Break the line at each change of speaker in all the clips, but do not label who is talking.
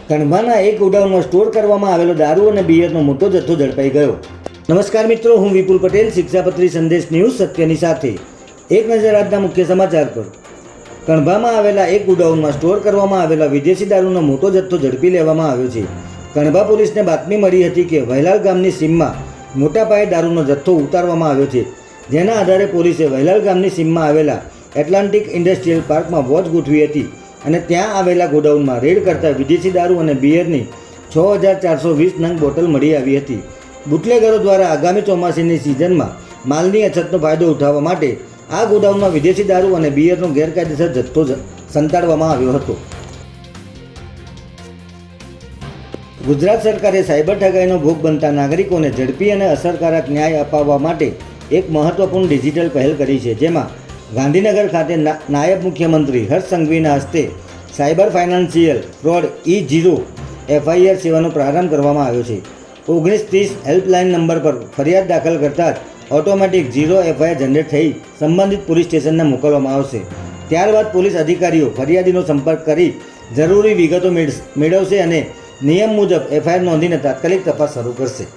કણભાના એક ગોડાઉનમાં સ્ટોર કરવામાં આવેલો દારૂ અને બિયરનો મોટો જથ્થો ઝડપાઈ ગયો. નમસ્કાર મિત્રો, હું વિપુલ પટેલ, શિક્ષાપત્રી સંદેશ ન્યૂઝ સત્યની સાથે. એક નજર આજના મુખ્ય સમાચાર પર. કણભામાં આવેલા એક ગોડાઉનમાં સ્ટોર કરવામાં આવેલા વિદેશી દારૂનો મોટો જથ્થો ઝડપી લેવામાં આવ્યો છે. કણભા પોલીસને બાતમી મળી હતી કે વહેલાલ ગામની સીમમાં મોટા પાયે દારૂનો જથ્થો ઉતારવામાં આવ્યો છે. જેના આધારે પોલીસે વહેલાલ ગામની સીમમાં આવેલા એટલાન્ટિક ઇન્ડસ્ટ્રીયલ પાર્કમાં વોચ ગોઠવી હતી અને ત્યાં આવેલા ગોડાઉનમાં રેડ કરતા વિદેશી દારૂ અને બિયરની 6420 નંગ બોટલ મળી આવી હતી. બુટલેગરો દ્વારા આગામી ચોમાસાની સિઝનમાં માલની અછતનો ફાયદો ઉઠાવવા માટે આ ગોડાઉનમાં વિદેશી દારૂ અને બિયરનો ગેરકાયદેસર જથ્થો સંતાડવામાં આવ્યો હતો. ગુજરાત સરકારે સાયબર ઠગાઈનો ભોગ બનતા નાગરિકોને ઝડપી અને અસરકારક ન્યાય અપાવવા માટે એક મહત્વપૂર્ણ ડિજિટલ પહેલ કરી છે, જેમાં ગાંધીનગર ખાતે નાયબ મુખ્યમંત્રી હર્ષ સંઘવીના હસ્તે cyber financial fraud E0 FIR સેવાનો પ્રારંભ કરવામાં આવ્યો છે. 1930 હેલ્પલાઇન નંબર પર ફરિયાદ દાખલ કરતાં જ ઓટોમેટિક 0 FIR જનરેટ થઈ સંબંધિત પોલીસ સ્ટેશનને મોકલવામાં આવશે. ત્યારબાદ પોલીસ અધિકારીઓ ફરિયાદીનો સંપર્ક કરી જરૂરી વિગતો મેળવશે અને નિયમ મુજબ FIR નોંધીને તાત્કાલિક તપાસ શરૂ કરશે.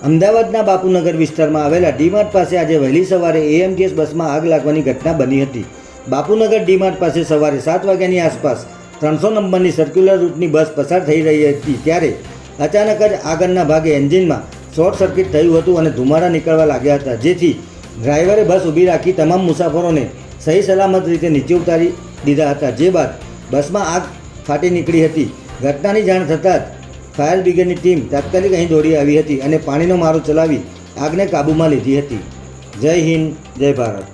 અમદાવાદના બાપુનગર વિસ્તારમાં આવેલા ડીમાર્ટ પાસે આજે વહેલી સવારે AMTS બસમાં આગ લાગવાની ઘટના બની હતી. બાપુનગર ડીમાર્ટ પાસે સવારે 7 વાગ્યાની આસપાસ 300 નંબરની સર્ક્યુલર રૂટની બસ પસાર થઈ રહી હતી, ત્યારે અચાનક જ આગળના ભાગે એન્જિનમાં શોર્ટ સર્કિટ થયું હતું અને ધુમાડા નીકળવા લાગ્યા હતા, જેથી ડ્રાઈવરે બસ ઊભી રાખી તમામ મુસાફરોને સહી સલામત રીતે નીચે ઉતારી દીધા હતા. જે બાદ બસમાં આગ ફાટી નીકળી હતી. ઘટનાની જાણ થતાં જ ફાયર બ્રિગેડની ટીમ તાત્કાલિક અહીં દોડી આવી હતી અને પાણીનો મારો ચલાવી આગને કાબૂમાં લીધી હતી. જય હિન્દ, જય ભારત.